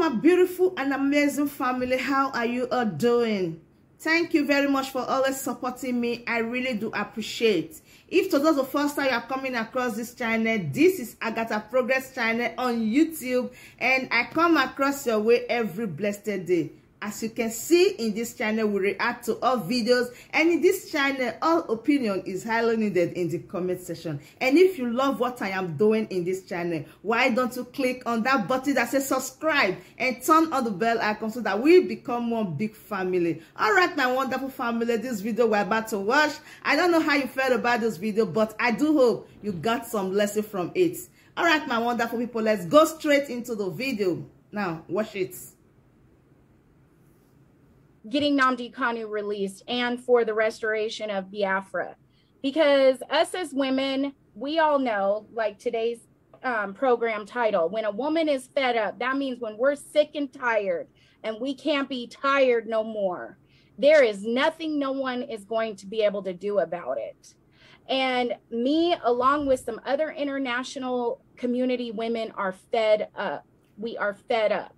my beautiful and amazing family. How are you all doing? Thank you very much for always supporting me. I really do appreciate. If today is the first time you are coming across this channel, this is Agatha Progress channel on YouTube, and I come across your way every blessed day. As you can see in this channel, we react to all videos, and in this channel, all opinion is highly needed in the comment section. And if you love what I am doing in this channel, why don't you click on that button that says subscribe and turn on the bell icon so that we become one big family. All right, my wonderful family, this video we're about to watch, I don't know how you felt about this video, but I do hope you got some lesson from it. All right, my wonderful people, let's go straight into the video. Now, watch it. Getting Nnamdi Kanu released and for the restoration of Biafra, because us as women, we all know, like today's program title, when a woman is fed up, that means when we're sick and tired and we can't be tired no more, there is nothing no one is going to be able to do about it. And me, along with some other international community women, are fed up. We are fed up.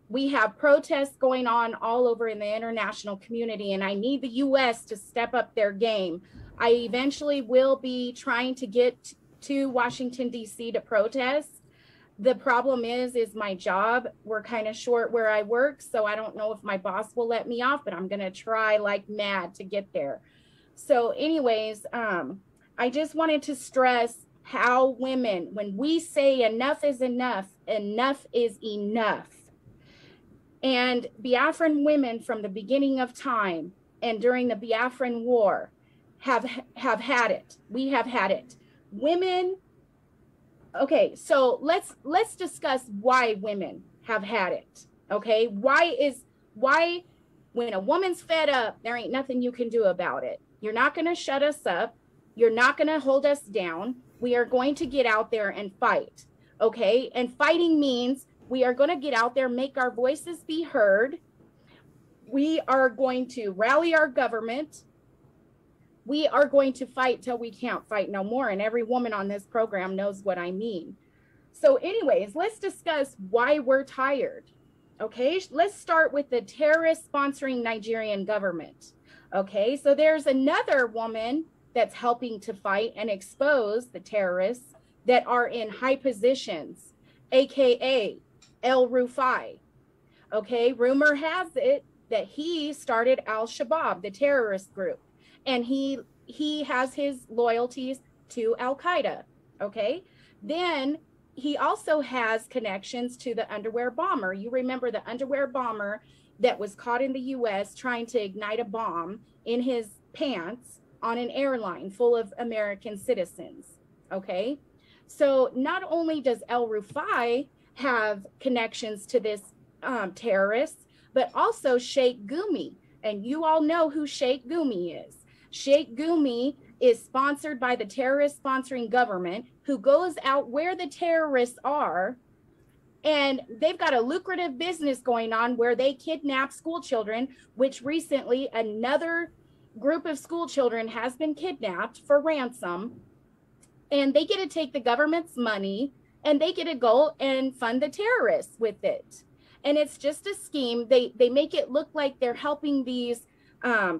We have protests going on all over in the international community, and I need the U.S. to step up their game. I eventually will be trying to get to Washington, D.C. to protest. The problem is my job. We're kind of short where I work, so I don't know if my boss will let me off, but I'm going to try like mad to get there. So anyways, I just wanted to stress how women, when we say enough is enough, enough is enough. And Biafran women from the beginning of time and during the Biafran War have had it. We have had it. Women, okay, so let's discuss why women have had it. Okay, why when a woman's fed up, there ain't nothing you can do about it. You're not going to shut us up. You're not going to hold us down. We are going to get out there and fight. Okay, and fighting means we are going to get out there, make our voices be heard. We are going to rally our government. We are going to fight till we can't fight no more. And every woman on this program knows what I mean. So anyways, let's discuss why we're tired. Okay, let's start with the terrorist sponsoring Nigerian government. Okay, so there's another woman that's helping to fight and expose the terrorists that are in high positions, AKA El-Rufai. Okay, rumor has it that he started Al-Shabaab, the terrorist group, and he has his loyalties to Al-Qaeda. Okay, then he also has connections to the underwear bomber. You remember the underwear bomber that was caught in the U.S. trying to ignite a bomb in his pants on an airline full of American citizens. Okay, so not only does El-Rufai have connections to this terrorist, but also Sheikh Gumi. And you all know who Sheikh Gumi is. Sheikh Gumi is sponsored by the terrorist sponsoring government, who goes out where the terrorists are, and they've got a lucrative business going on where they kidnap school children, which recently another group of school children has been kidnapped for ransom, and they get to take the government's money and they get to go and fund the terrorists with it. And it's just a scheme. They make it look like they're helping these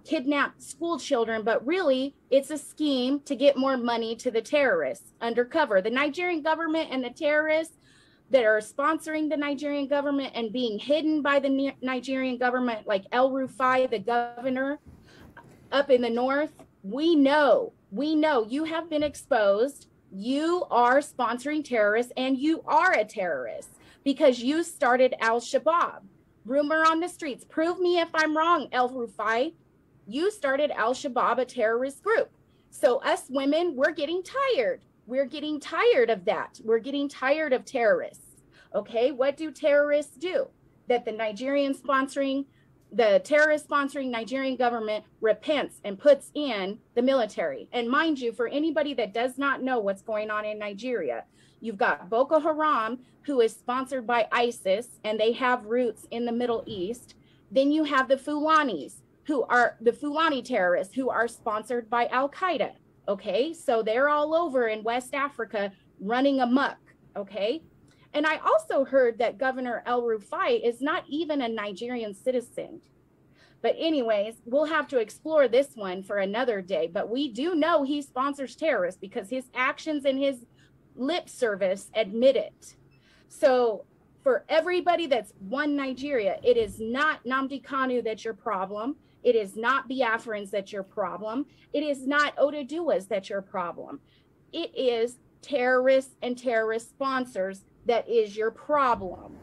kidnapped school children, but really it's a scheme to get more money to the terrorists undercover. The Nigerian government and the terrorists that are sponsoring the Nigerian government and being hidden by the Nigerian government, like El-Rufai, the governor up in the north, we know you have been exposed. You are sponsoring terrorists, and you are a terrorist because you started Al-Shabaab. Rumor on the streets. Prove me if I'm wrong, El-Rufai. You started Al-Shabaab, a terrorist group. So us women, we're getting tired. We're getting tired of that. We're getting tired of terrorists. Okay, what do terrorists do? That the terrorist sponsoring Nigerian government repents and puts in the military. And mind you, for anybody that does not know what's going on in Nigeria, you've got Boko Haram, who is sponsored by ISIS, and they have roots in the Middle East. Then you have the Fulanis, who are the Fulani terrorists, who are sponsored by Al-Qaeda. Okay, so they're all over in West Africa running amok. Okay, And I also heard that Governor El-Rufai is not even a Nigerian citizen. But anyways, we'll have to explore this one for another day. But we do know he sponsors terrorists because his actions and his lip service admit it. So for everybody that's one Nigeria, it is not Nnamdi Kanu that's your problem. It is not Biafrans that's your problem. It is not Oduduwas that's your problem. It is terrorists and terrorist sponsors that is your problem.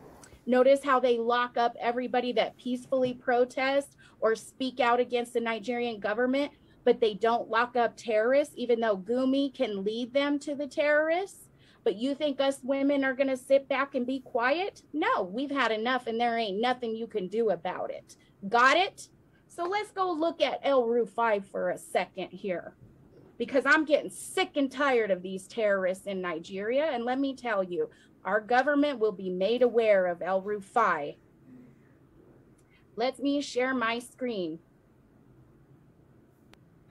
Notice how they lock up everybody that peacefully protests or speak out against the Nigerian government, but they don't lock up terrorists, even though Gumi can lead them to the terrorists. But you think us women are going to sit back and be quiet? No, we've had enough and there ain't nothing you can do about it. Got it? So let's go look at El-Rufai for a second here, because I'm getting sick and tired of these terrorists in Nigeria. And let me tell you, our government will be made aware of El-Rufai. Let me share my screen.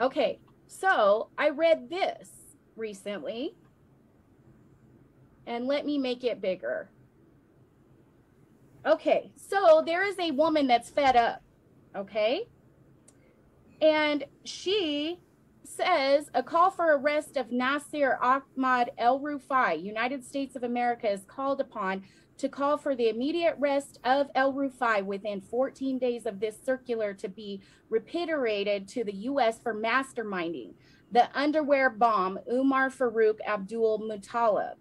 Okay, so I read this recently. And let me make it bigger. Okay, so there is a woman that's fed up, okay? And she says a call for arrest of Nasir Ahmad El-Rufai, United States of America, is called upon to call for the immediate arrest of El-Rufai within 14 days of this circular to be repatriated to the U.S. for masterminding the underwear bomb Umar Farouk Abdul Muttalib.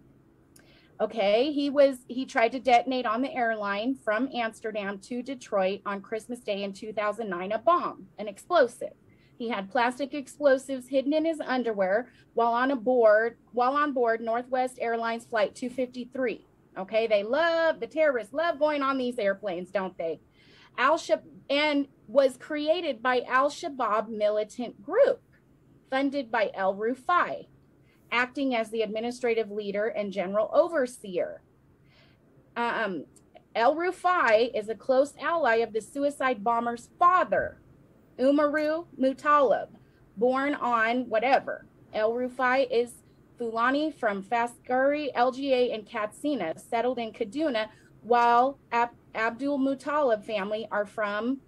Okay, he tried to detonate on the airline from Amsterdam to Detroit on Christmas Day in 2009, a bomb, an explosive. He had plastic explosives hidden in his underwear while on board Northwest Airlines Flight 253. Okay, the terrorists love going on these airplanes, don't they? And was created by Al-Shabaab militant group, funded by El-Rufai, acting as the administrative leader and general overseer. El-Rufai is a close ally of the suicide bomber's father, Umaru Muttalib, born on whatever. El-Rufai is Fulani from Faskari, LGA, and Katsina, settled in Kaduna, while Abdul Muttalib family are from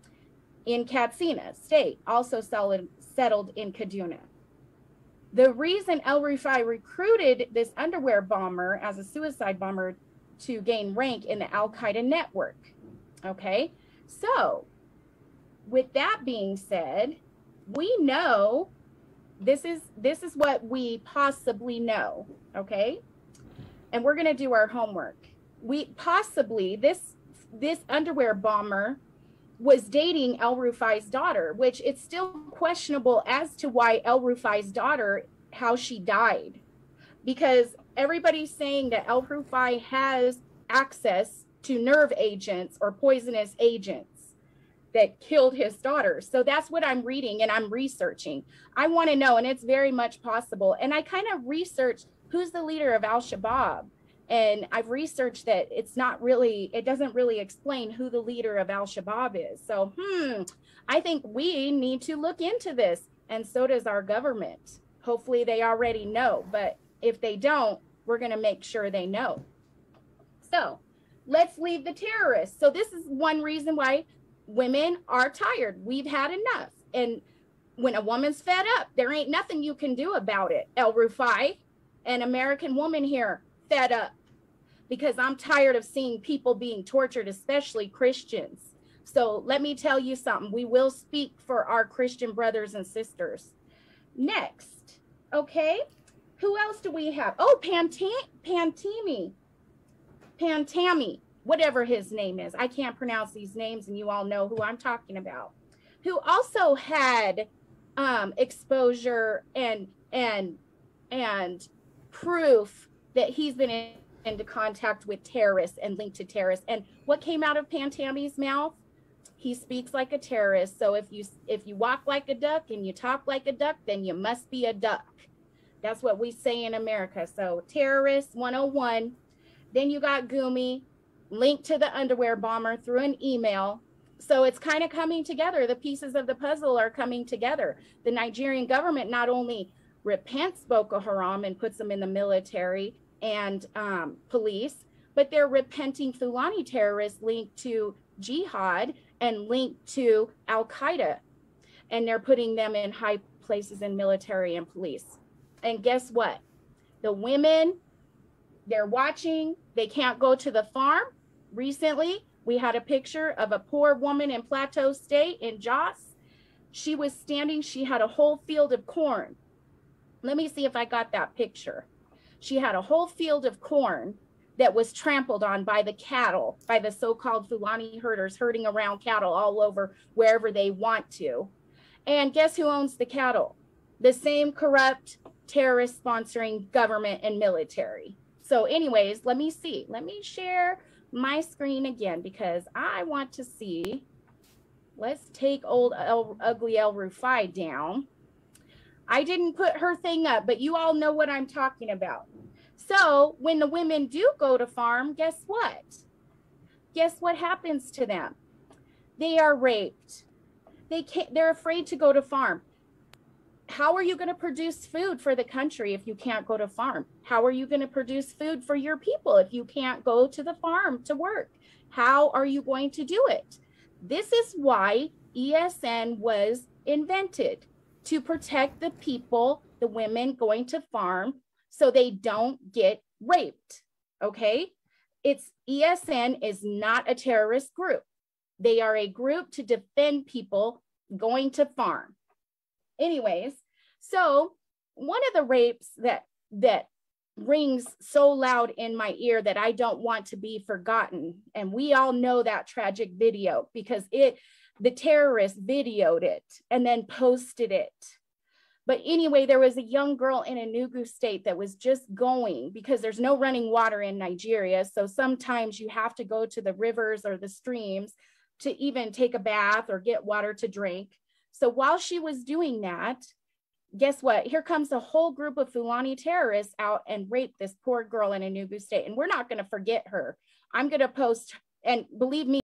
in Katsina State, also settled in Kaduna. The reason El-Rufai recruited this underwear bomber as a suicide bomber to gain rank in the Al-Qaeda network. Okay, so with that being said, we know this is what we possibly know, okay? And we're gonna do our homework. This underwear bomber was dating El-Rufai's daughter, which it's still questionable as to why El-Rufai's daughter, how she died. Because everybody's saying that El-Rufai has access to nerve agents or poisonous agents that killed his daughter. So that's what I'm reading and I'm researching. I want to know, and it's very much possible. And I kind of researched who's the leader of Al-Shabaab. And I've researched that it doesn't really explain who the leader of Al-Shabaab is. So, I think we need to look into this, and so does our government. Hopefully they already know, but if they don't, we're gonna make sure they know. So let's leave the terrorists. So this is one reason why women are tired. We've had enough. And when a woman's fed up, there ain't nothing you can do about it. El-Rufai, an American woman here, fed up. Because I'm tired of seeing people being tortured, especially Christians. So let me tell you something. We will speak for our Christian brothers and sisters. Next, okay? Who else do we have? Oh, Pantami, whatever his name is. I can't pronounce these names, and you all know who I'm talking about. Who also had exposure and proof that he's been into contact with terrorists and linked to terrorists. And what came out of Pantami's mouth? He speaks like a terrorist. So if you walk like a duck and you talk like a duck, then you must be a duck. That's what we say in America. So terrorist 101. Then you got Gumi linked to the underwear bomber through an email. So it's kind of coming together. The pieces of the puzzle are coming together. The Nigerian government not only repents Boko Haram and puts them in the military and police, but they're repenting Fulani terrorists linked to jihad and linked to Al-Qaeda. And they're putting them in high places in military and police. And guess what? The women, they're watching, they can't go to the farm. Recently, we had a picture of a poor woman in Plateau State in Jos. She was standing, she had a whole field of corn. Let me see if I got that picture. She had a whole field of corn that was trampled on by the cattle, by the so-called Fulani herders herding around cattle all over wherever they want to. And guess who owns the cattle? The same corrupt terrorist sponsoring government and military. So anyways, let me see. Let me share my screen again because I want to see. Let's take old ugly El Rufai down. I didn't put her thing up, but you all know what I'm talking about. So when the women do go to farm, guess what? Guess what happens to them? They are raped. They're afraid to go to farm. How are you going to produce food for the country if you can't go to farm? How are you going to produce food for your people if you can't go to the farm to work? How are you going to do it? This is why ESN was invented, to protect the people, the women going to farm, so they don't get raped, okay? ESN is not a terrorist group. They are a group to defend people going to farm. Anyways, so one of the rapes that rings so loud in my ear that I don't want to be forgotten, and we all know that tragic video because the terrorists videoed it and then posted it. But anyway, there was a young girl in Enugu state that was just going, because there's no running water in Nigeria. So sometimes you have to go to the rivers or the streams to even take a bath or get water to drink. So while she was doing that, guess what? Here comes a whole group of Fulani terrorists out and rape this poor girl in Enugu state. And we're not going to forget her. I'm going to post, and believe me,